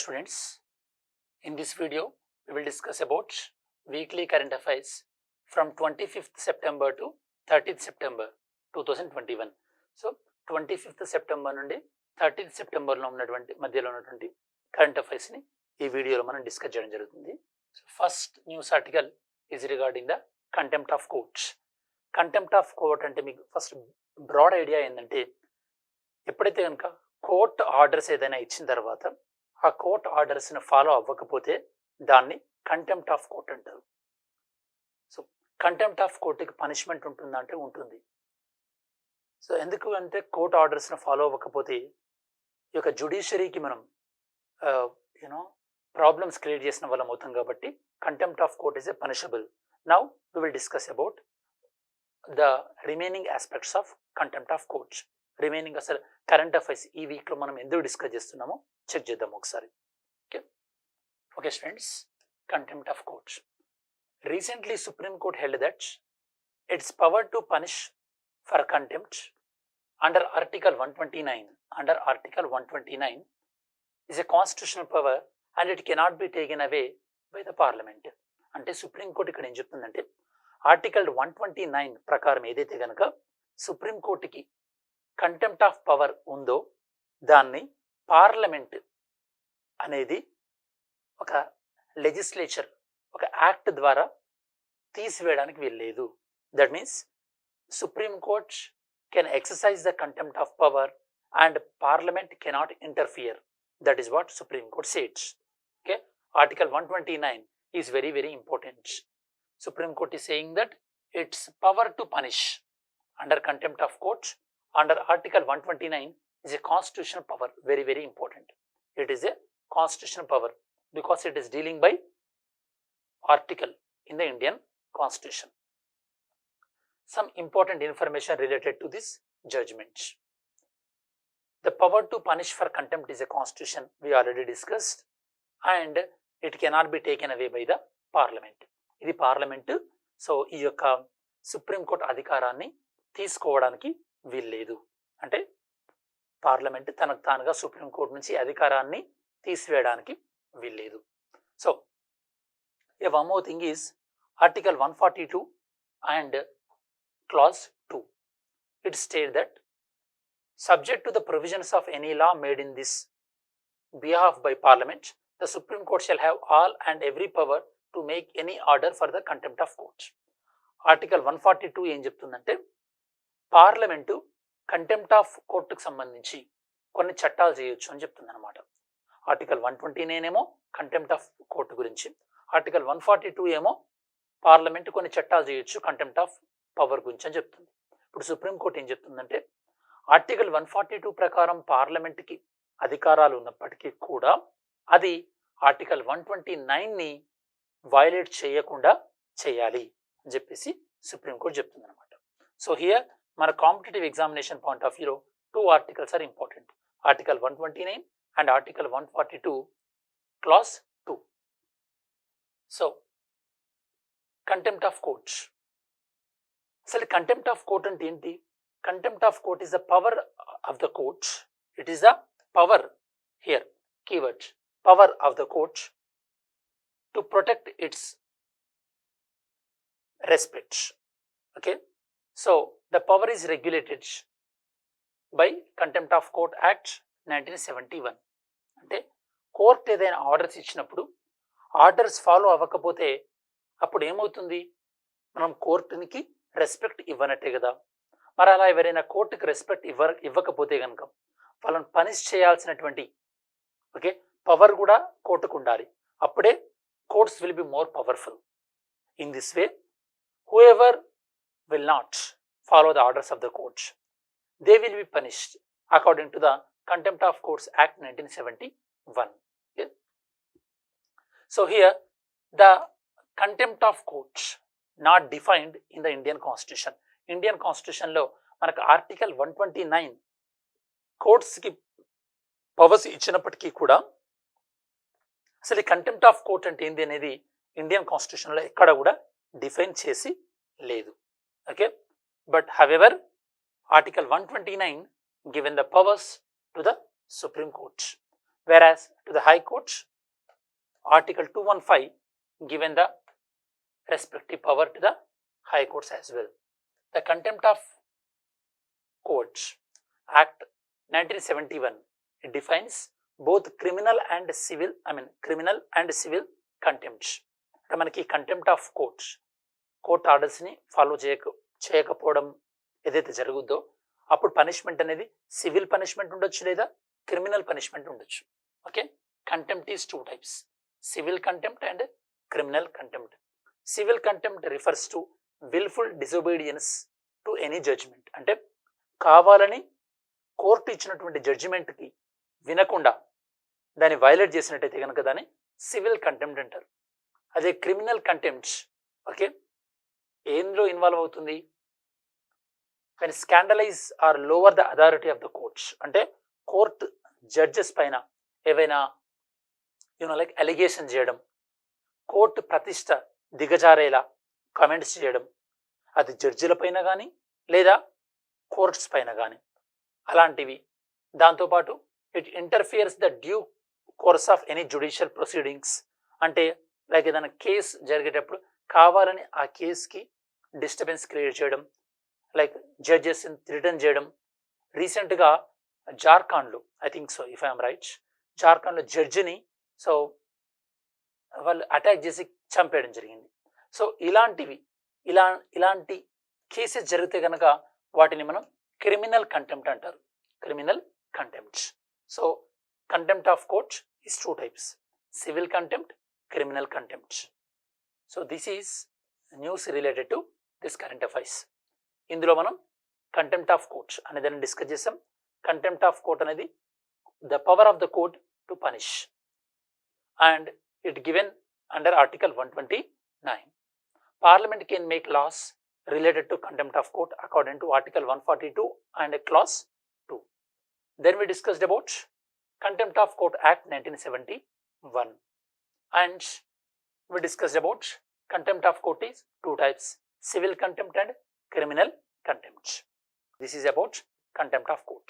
students, in this video we will discuss about weekly current affairs from 25th September to 30th September 2021. So 25th September నుండి 30th September లో ఉన్నటువంటి మధ్యలో ఉన్నటువంటి current affairs ని ఈ వీడియోలో మనం డిస్కస్ చేయడం జరుగుతుంది. First news article is regarding the contempt of court. Contempt of court అంటే మీకు ఫస్ట్ బ్రాడ్ ఐడియా ఏంటంటే, ఎప్పుడైతే కనుక కోర్ట్ ఆర్డర్స్ ఏదైనా ఇచ్చిన తర్వాత ఆ కోర్ట్ ఆర్డర్స్ని ఫాలో అవ్వకపోతే దాన్ని కంటెంప్ట్ ఆఫ్ కోర్ట్ అంటారు. సో కంటెంప్ట్ ఆఫ్ కోర్టుకి పనిష్మెంట్ ఉంటుందా అంటే ఉంటుంది. సో ఎందుకు అంటే కోర్ట్ ఆర్డర్స్ని ఫాలో అవ్వకపోతే ఈ యొక్క జ్యుడిషియరీకి మనం ప్రాబ్లమ్స్ క్రియేట్ చేసిన వాళ్ళం అవుతాం కాబట్టి contempt of court is a punishable. Now we will discuss about the remaining aspects of contempt of court. Remaining అసలు కరెంట్ అఫైర్స్ ఈ వీక్లో మనం ఎందుకు డిస్కస్ చేస్తున్నామో చెక్ చేద్దాం ఒకసారి. Okay students, contempt of court. Recently, Supreme Court held that its power to punish for contempt under Article 129 is a constitutional power and it cannot be taken away by the Parliament. అంటే supreme court ఇక్కడ ఏం చెప్తుందంటే, article 129 ప్రకారం ఏదైతే కనుక supreme కోర్టుకి contempt of power ఉందో దాన్ని పార్లమెంట్ అనేది ఒక లెజిస్లేచర్, ఒక యాక్ట్ ద్వారా తీసివేయడానికి వీల్లేదు. That means supreme court can exercise the contempt of power and parliament cannot interfere. That is what supreme court సేట్స్. Okay, article 129 is very very important. Supreme court is saying that its power to punish under contempt of court under article 129 is a constitutional power. Very very important. It is a constitutional power because it is dealing by article in the Indian Constitution. Some important information related to this judgment. The power to punish for contempt is a constitution, we already discussed, and it cannot be taken away by the parliament. ఇది parliament. So ఈ యొక్క supreme court అధికారాన్ని తీసుకోవడానికి వీల్లేదు. అంటే parliament తనకు తానుగా supreme court నుంచి అధికారాన్ని తీసివేయడానికి వీల్లేదు. So one more thing is Article 142 and Clause 2. It states that subject to the provisions of any law made in this behalf by Parliament, the Supreme Court shall have all and every power to make any order for the contempt of court. Article 142 ఏం చెప్తుందంటే, parliament contempt of కోర్టుకు సంబంధించి కొన్ని చట్టాలు చేయొచ్చు అని చెప్తుంది అనమాట. ఆర్టికల్ 129 ఏమో కంటెంప్ట్ ఆఫ్ కోర్టు గురించి, ఆర్టికల్ 142 ఏమో పార్లమెంట్ కొన్ని చట్టాలు చేయొచ్చు కంటెంప్ట్ ఆఫ్ పవర్ గురించి అని చెప్తుంది. ఇప్పుడు సుప్రీంకోర్టు ఏం చెప్తుందంటే, ఆర్టికల్ 142 ప్రకారం పార్లమెంట్కి అధికారాలు ఉన్నప్పటికీ కూడా అది ఆర్టికల్ 129ని వయలేట్ చేయకుండా చేయాలి అని చెప్పేసి సుప్రీంకోర్టు చెప్తుంది అనమాట. సో హియర్ మన కాంపిటేటివ్ ఎగ్జామినేషన్ పాయింట్ ఆఫ్ వ్యూలో 2 articles are important, article 129 and article 142 clause 2. So contempt of court. అసలు కంటెంప్ట్ ఆఫ్ కోర్ట్ అంటే ఏంటి? Contempt of court is the power of the court. It is the power, here keyword, power of the court to protect its respect. Okay, so the power is regulated by Contempt of Court Act 1971. అంటే court ఏదైనా orders ఇచ్చినప్పుడు orders follow అవ్వకపోతే అప్పుడు ఏమవుతుంది? మనం కోర్టునికి respect ఇవ్వనట్టే కదా. మరి అలా ఎవరైనా కోర్టుకి రెస్పెక్ట్ ఇవ్వకపోతే కనుక వాళ్ళని పనిష్ చేయాల్సినటువంటి పవర్ కూడా కోర్టుకు ఉండాలి. అప్పుడే courts will be more powerful. In this way whoever will not follow the orders of the court, they will be punished according to the Contempt of Courts Act 1971. Okay? So here the contempt of courts not defined in the Indian Constitution. Indian Constitution లో మనకు article 129 కోర్ట్స్కి powers ఇచ్చినప్పటికీ కూడా అసలు contempt of court అంటే ఏంది అనేది Indian కాన్స్టిట్యూషన్లో ఎక్కడ కూడా డిఫైన్ చేసి లేదు. Okay, but however article 129 given the powers to the Supreme Court. whereas to the High Court, Article 215 given the respective power to the High Courts as well. The Contempt of Courts Act 1971, it defines both criminal and civil, criminal and civil contempts. మనకి contempt of court ఆర్డర్స్ని follow చేయకపోవడం ఏదైతే జరుగుద్దో అప్పుడు punishment అనేది civil punishment ఉండొచ్చు లేదా criminal punishment ఉండొచ్చు. Okay, contempt is 2 types, civil contempt and criminal contempt. Civil contempt refers to wilful disobedience to any judgement, అంటే కావాలని కోర్టు ఇచ్చినటువంటి జడ్జిమెంట్కి వినకుండా దాన్ని వైలేట్ చేసినట్టయితే కనుక దాన్ని సివిల్ కంటెంప్ట్ అంటారు. అదే క్రిమినల్ కంటెంప్ట్స్ ఓకే ఏంలో ఇన్వాల్వ్ అవుతుంది, when scandalize or lower the authority of the courts, అంటే కోర్ట్ జడ్జెస్ పైన ఏవైనా లైక్ అలిగేషన్ చేయడం, కోర్టు ప్రతిష్ట దిగజారేలా కామెంట్స్ చేయడం, అది జడ్జిల పైన కానీ లేదా కోర్ట్స్ పైన కానీ అలాంటివి. దాంతోపాటు it interferes the due course of any judicial proceedings, అంటే లైక్ ఏదైనా కేసు జరిగేటప్పుడు కావాలని ఆ కేసుకి డిస్టర్బెన్స్ క్రియేట్ చేయడం, లైక్ జడ్జెస్ రిటర్న్ చేయడం. రీసెంట్గా జార్ఖండ్లో I think so if I'm right, జార్ఖండ్లో జడ్జిని సో వాళ్ళు అటాక్ చేసి చంపేయడం జరిగింది. సో ఇలాంటి కేసెస్ జరిగితే కనుక వాటిని మనం క్రిమినల్ కంటెంప్ట్ అంటారు, criminal contempt. So contempt of court is 2 types, civil contempt, criminal contempt. So this is news related to this current affairs. ఇందులో మనం కంటెంప్ట్ ఆఫ్ కోర్ట్ అనేదాన్ని డిస్కస్ చేసాం. కంటెంప్ట్ ఆఫ్ కోర్ట్ అనేది the power of the court to punish and it given under article 129. Parliament can make laws related to contempt of court according to article 142 and clause 2. Then we discussed about Contempt of Court Act 1971 and we discussed about contempt of court is 2 types, civil contempt and criminal contempt. This is about contempt of court.